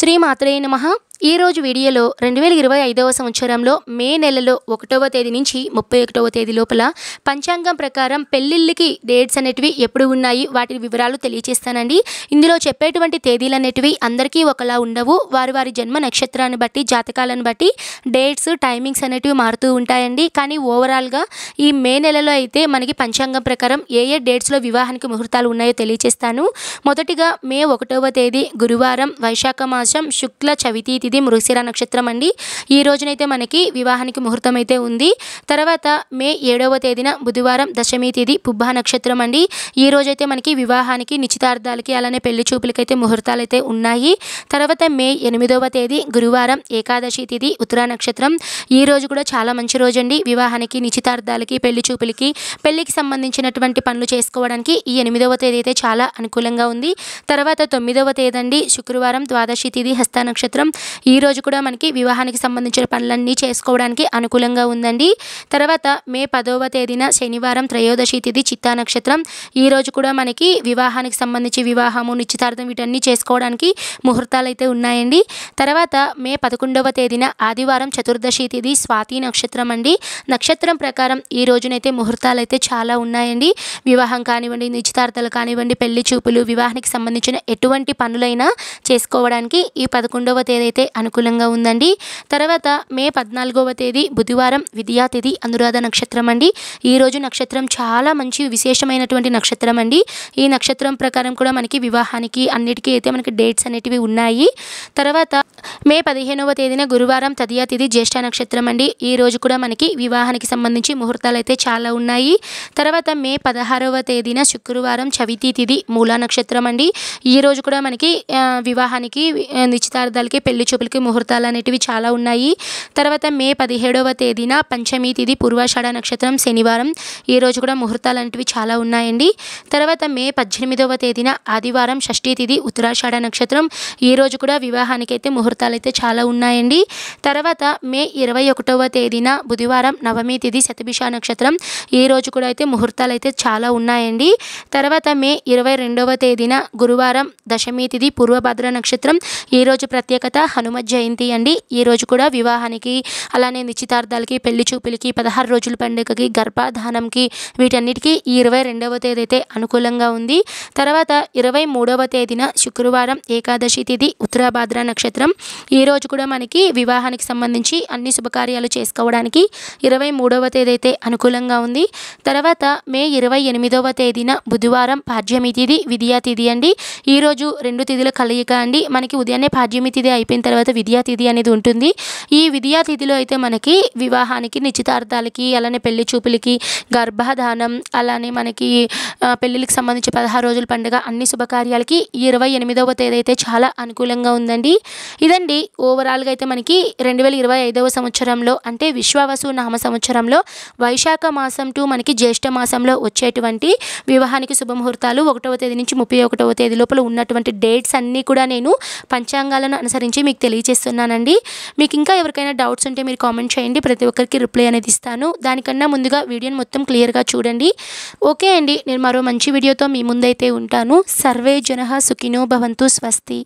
శ్రీ మాత్రే నమః। ఈ రోజు వీడియోలో 2025వ సంవత్సరంలో మే నెలలో 1వ తేదీ నుంచి 31వ తేదీ లోపల పంచాంగం ప్రకారం పెళ్లిళ్ళకి డేట్స్ అనేటివి ఎప్పుడు ఉన్నాయి వాటి వివరాలు తెలియజేస్తానండి। ఇందులో చెప్పేటువంటి తేదీలు అనేటివి అందరికీ ఒకలా ఉండవు, వారి జన్మ నక్షత్రాన్ని బట్టి జాతకాలను బట్టి డేట్స్ టైమింగ్స్ అనేటివి మారుతూ ఉంటాయండి। కానీ ఓవరాల్ గా ఈ మే నెలలో అయితే మనకి పంచాంగం ప్రకారం ఏ డేట్స్ లో వివాహానికి ముహూర్తాలు ఉన్నాయో తెలియజేస్తాను। మొదటిగా మే 1వ తేదీ గురువారం, వైశాఖ మాసం శుక్ల చవితి తిథి మృగశిర నక్షత్రం అండి। ఈ రోజునైతే మనకి వివాహానికి ముహూర్తం అయితే ఉంది। తర్వాత మే 7వ తేదీన బుధవారం దశమి తిథి పుబ్బ నక్షత్రం అండి। ఈ రోజైతే మనకి వివాహానికి నిశ్చితార్థాలకి అలానే పెళ్లి చూపులకి అయితే ముహూర్తాలు అయితే ఉన్నాయి। తర్వాత మే 8వ తేదీ గురువారం ఏకాదశి తిథి ఉత్తర నక్షత్రం। ఈ రోజు కూడా చాలా మంచి రోజు అండి, వివాహానికి నిశ్చితార్థాలకి పెళ్లి చూపులకి పెళ్లికి సంబంధించినటువంటి పనులు చేసుకోవడానికి ఈ 8వ తేదీ అయితే చాలా అనుకూలంగా ఉంది। తర్వాత 9వ తేదీ అండి శుక్రవారం ద్వాదశి తిథి హస్త నక్షత్రం। ఈ రోజు కూడా మనకి వివాహానికి సంబంధించిన పనులన్నీ చేసుకోవడానికి అనుకూలంగా ఉందండి। తర్వాత మే 10వ తేదీన శనివారం త్రయోదశి తిథి చిత్తా నక్షత్రం। ఈ రోజు కూడా మనకి వివాహానికి సంబంధించి వివాహము నిశ్చితార్థం వీటన్ని చేసుకోవడానికి ముహూర్తాలు అయితే ఉన్నాయండి। తర్వాత మే 11వ తేదీన ఆదివారం చతుర్దశి తిథి స్వాతి నక్షత్రం అండి। నక్షత్రం ప్రకారం ఈ రోజునైతే ముహూర్తాలు అయితే చాలా ఉన్నాయండి। వివాహం కానివ్వండి, నిశ్చితార్థాలు కానివ్వండి, పెళ్లి చూపులు, వివాహానికి సంబంధించిన ఎటువంటి పనులైనా చేసుకోవడానికి ఈ 11వ తేదీ అయితే అనుకూలంగా ఉందండి। తర్వాత మే 14వ తేదీ బుధవారం విద్యా తిథి అనురాధ నక్షత్రం అండి। ఈ రోజు నక్షత్రం చాలా మంచి విశేషమైనటువంటి నక్షత్రం అండి। ఈ నక్షత్రం ప్రకారం కూడా మనకి వివాహానికి అన్నిటికీ అయితే మనకి డేట్స్ అనేటివి ఉన్నాయి। తర్వాత మే 15వ తేదీన గురువారం తదియా తిథి జ్యేష్ఠ నక్షత్రం అండి। ఈ రోజు కూడా మనకి వివాహానికి సంబంధించి ముహూర్తాలు అయితే చాలా ఉన్నాయి। తర్వాత మే 16వ తేదీన శుక్రవారం చవితి తిథి మూల నక్షత్రం అండి। ఈ రోజు కూడా మనకి వివాహానికి నిశ్చితార్థాలకి పెళ్లి చూపులకి ముహూర్తాలు అనేటివి చాలా ఉన్నాయి। తర్వాత మే 17వ తేదీన పంచమి తిథి పూర్వాషాఢ నక్షత్రం శనివారం। ఈ రోజు కూడా ముహూర్తాలు అనేటివి చాలా ఉన్నాయండి। తర్వాత మే 18వ తేదీన ఆదివారం షష్ఠి తిథి ఉత్తరాషాఢ నక్షత్రం। ఈ రోజు కూడా వివాహానికి అయితే ముహూర్తాలు అయితే చాలా ఉన్నాయండి। తర్వాత మే 21వ తేదీన బుధవారం నవమి తిథి శతభిష నక్షత్రం। ఈ రోజు కూడా అయితే ముహూర్తాలు అయితే చాలా ఉన్నాయండి। తర్వాత మే 22వ తేదీన గురువారం దశమి తిథి పూర్వభద్ర నక్షత్రం। ఈ రోజు ప్రత్యేకత హనుమ జయంతి అండి। ఈ రోజు కూడా వివాహానికి అలానే నిశ్చితార్థాలకి పెళ్లి చూపులకి 16 రోజుల పండుగకి గర్భధానంకి వీటన్నిటికీ ఈ 22వ తేదీ అయితే అనుకూలంగా ఉంది। తర్వాత 23వ తేదీన శుక్రవారం ఏకాదశి తిథి ఉత్తరాభాద్ర నక్షత్రం। ఈ రోజు కూడా మనకి వివాహానికి సంబంధించి అన్ని శుభకార్యాలు చేసుకోవడానికి 23వ తేదీ అయితే అనుకూలంగా ఉంది। తర్వాత మే 28వ తేదీన బుధవారం పాడ్యమి తిథి విద్యా తిథి అండి। ఈ రోజు రెండు తిథుల కలయిక అండి। మనకి ఉదయాన్నే పాడ్యమి తిథి అయిపోయిన తర్వాత విద్యా తిథి అనేది ఉంటుంది। ఈ విద్యా తిథిలో అయితే మనకి వివాహానికి నిశ్చితార్థాలకి అలానే పెళ్లి చూపులకి గర్భధానం అలానే మనకి పెళ్లికి సంబంధించి 16 రోజుల పండుగ అన్ని శుభకార్యాలకి 28వ తేదీ అయితే చాలా అనుకూలంగా ఉందండి। ఇదండి ఓవరాల్గా అయితే మనకి 2025వ సంవత్సరంలో అంటే విశ్వావసు నామ సంవత్సరంలో వైశాఖ మాసం టు మనకి జ్యేష్ఠ మాసంలో వచ్చేటువంటి వివాహానికి శుభముహూర్తాలు 1వ తేదీ నుంచి 31వ తేదీ లోపల ఉన్నటువంటి డేట్స్ అన్నీ కూడా నేను పంచాంగాలను అనుసరించి మీకు తెలియజేస్తున్నానండి। మీకు ఇంకా ఎవరికైనా డౌట్స్ ఉంటే మీరు కామెంట్ చేయండి, ప్రతి ఒక్కరికి రిప్లై అనేది ఇస్తాను। దానికన్నా ముందుగా వీడియోని మొత్తం క్లియర్గా చూడండి। ఓకే అండి, నేను మరో మంచి వీడియోతో మీ ముందైతే ఉంటాను। సర్వే జనః సుఖినో భవంతు, స్వస్తి।